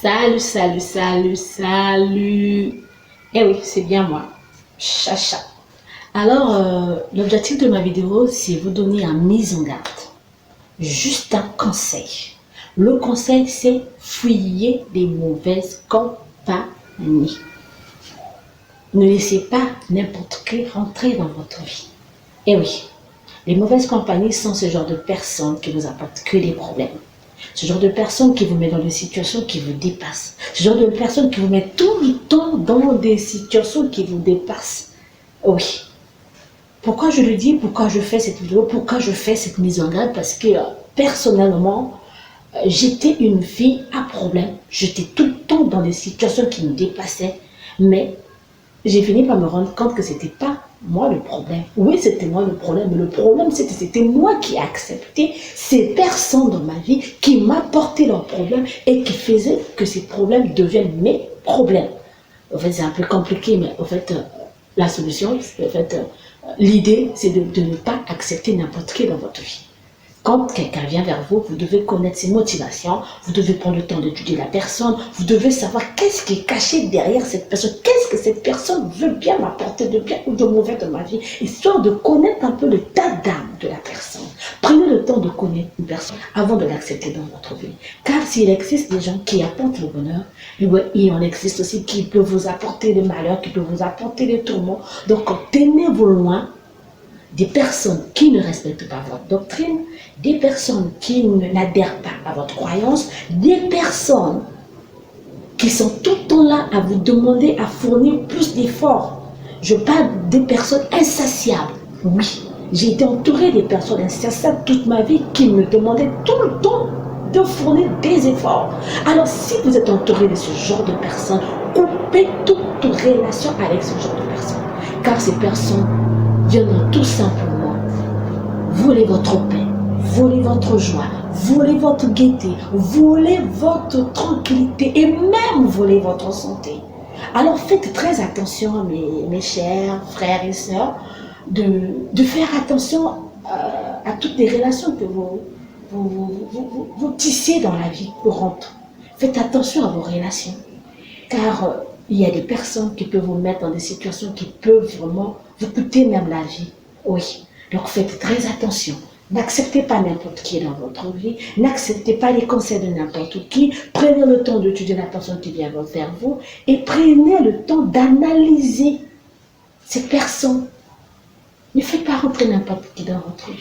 Salut, salut, salut, salut. Eh oui, c'est bien moi, Chacha. Alors, l'objectif de ma vidéo, c'est vous donner une mise en garde. Juste un conseil. Le conseil, c'est fuyez les mauvaises compagnies. Ne laissez pas n'importe qui rentrer dans votre vie. Eh oui, les mauvaises compagnies sont ce genre de personnes qui vous apportent que des problèmes. Ce genre de personnes qui vous met dans des situations qui vous dépassent. Ce genre de personnes qui vous met tout le temps dans des situations qui vous dépassent. Oui. Pourquoi je le dis, pourquoi je fais cette vidéo, pourquoi je fais cette mise en garde? Parce que personnellement, j'étais une fille à problème. J'étais tout le temps dans des situations qui me dépassaient. Mais j'ai fini par me rendre compte que c'était pas moi le problème. Oui, c'était moi le problème, mais le problème, c'était moi qui ai accepté ces personnes dans ma vie qui m'apportaient leurs problèmes et qui faisaient que ces problèmes deviennent mes problèmes. En fait, c'est un peu compliqué, mais en fait, la solution, l'idée, c'est de ne pas accepter n'importe qui dans votre vie. Quand quelqu'un vient vers vous, vous devez connaître ses motivations, vous devez prendre le temps d'étudier la personne, vous devez savoir qu'est-ce qui est caché derrière cette personne, qu'est-ce que cette personne veut bien m'apporter de bien ou de mauvais dans ma vie, histoire de connaître un peu le tas d'âme de la personne. Prenez le temps de connaître une personne avant de l'accepter dans votre vie. Car s'il existe des gens qui apportent le bonheur, il en existe aussi qui peuvent vous apporter le malheur, qui peuvent vous apporter les tourments. Donc tenez-vous loin des personnes qui ne respectent pas votre doctrine, des personnes qui n'adhèrent pas à votre croyance, des personnes qui sont tout le temps là à vous demander à fournir plus d'efforts. Je parle des personnes insatiables. Oui, j'ai été entourée des personnes insatiables toute ma vie qui me demandaient tout le temps de fournir des efforts. Alors si vous êtes entouré de ce genre de personnes, coupez toute relation avec ce genre de personnes. Car ces personnes viennent tout simplement voler votre paix, voler votre joie, voler votre gaieté, voler votre tranquillité et même voler votre santé. Alors faites très attention, mes chers frères et sœurs, de faire attention à toutes les relations que vous tissez dans la vie courante. Faites attention à vos relations, car il y a des personnes qui peuvent vous mettre dans des situations qui peuvent vraiment vous coûter même la vie. Oui, donc faites très attention. N'acceptez pas n'importe qui dans votre vie. N'acceptez pas les conseils de n'importe qui. Prenez le temps d'étudier la personne qui vient vers vous et prenez le temps d'analyser cette personne. Ne faites pas rentrer n'importe qui dans votre vie.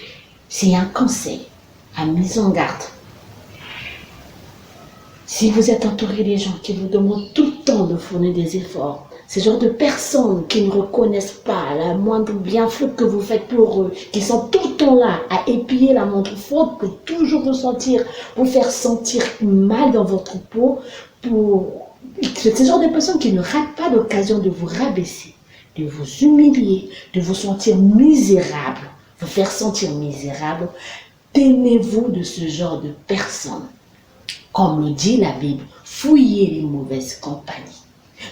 C'est un conseil à mise en garde. Si vous êtes entouré des gens qui vous demandent tout le temps de fournir des efforts, ce genre de personnes qui ne reconnaissent pas la moindre bienfait que vous faites pour eux, qui sont tout le temps là à épier la moindre faute pour toujours vous faire sentir mal dans votre peau, ce genre de personnes qui ne ratent pas l'occasion de vous rabaisser, de vous humilier, de vous sentir misérable, vous faire sentir misérable. Tenez-vous de ce genre de personnes. Comme le dit la Bible, fouillez les mauvaises compagnies.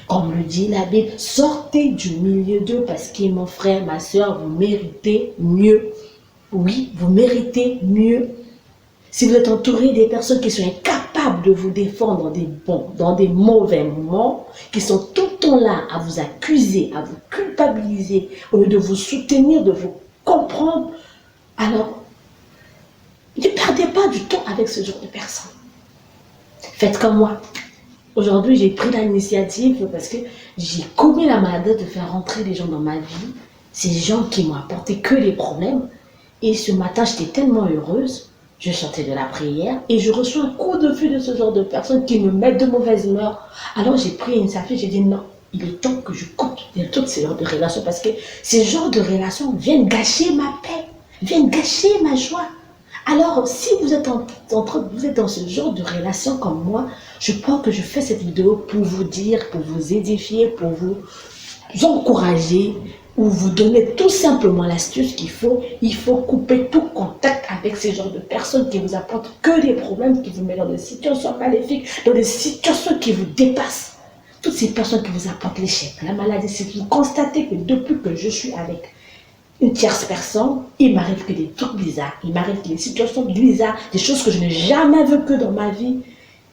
Comme le dit la Bible, sortez du milieu d'eux parce que mon frère, ma soeur, vous méritez mieux. Oui, vous méritez mieux. Si vous êtes entouré des personnes qui sont incapables de vous défendre dans des mauvais moments, qui sont tout le temps là à vous accuser, à vous culpabiliser, au lieu de vous soutenir, de vous comprendre, alors ne perdez pas du temps avec ce genre de personnes. Faites comme moi. Aujourd'hui, j'ai pris l'initiative parce que j'ai commis la maladresse de faire rentrer les gens dans ma vie. Ces gens qui m'ont apporté que des problèmes. Et ce matin, j'étais tellement heureuse. Je sortais de la prière et je reçois un coup de feu de ce genre de personnes qui me mettent de mauvaise humeur. Alors j'ai pris une initiative, j'ai dit non, il est temps que je coupe toutes ces genres de relations parce que ces genres de relations viennent gâcher ma paix, viennent gâcher ma joie. Alors, si vous êtes vous êtes dans ce genre de relation comme moi, je pense que je fais cette vidéo pour vous dire, pour vous édifier, pour vous encourager, ou vous donner tout simplement l'astuce qu'il faut. Il faut couper tout contact avec ce genre de personnes qui vous apportent que des problèmes, qui vous mettent dans des situations maléfiques, dans des situations qui vous dépassent. Toutes ces personnes qui vous apportent l'échec, la maladie, si vous constatez que depuis que je suis avec une tierce personne, il m'arrive que des trucs bizarres, il m'arrive que des situations bizarres, des choses que je n'ai jamais vécues dans ma vie.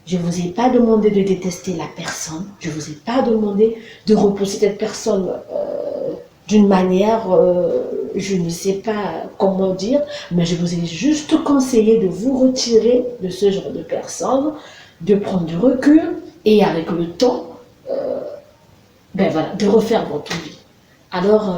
Je ne vous ai pas demandé de détester la personne. Je ne vous ai pas demandé de repousser cette personne d'une manière, je ne sais pas comment dire, mais je vous ai juste conseillé de vous retirer de ce genre de personnes, de prendre du recul et avec le temps, ben voilà, de refaire votre vie. Alors,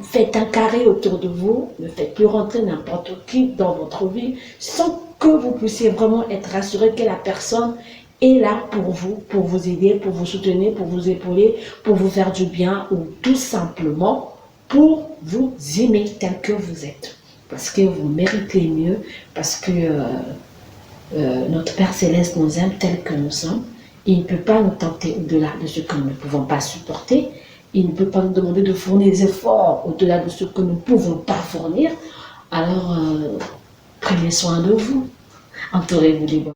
faites un carré autour de vous, ne faites plus rentrer n'importe qui dans votre vie sans que vous puissiez vraiment être rassuré que la personne est là pour vous aider, pour vous soutenir, pour vous épauler, pour vous faire du bien ou tout simplement pour vous aimer tel que vous êtes. Parce que vous méritez mieux, parce que notre Père Céleste nous aime tel que nous sommes. Il ne peut pas nous tenter au-delà de ce que nous ne pouvons pas supporter. Il ne peut pas nous demander de fournir des efforts au-delà de ce que nous ne pouvons pas fournir. Alors, prenez soin de vous. Entourez-vous des bonnes.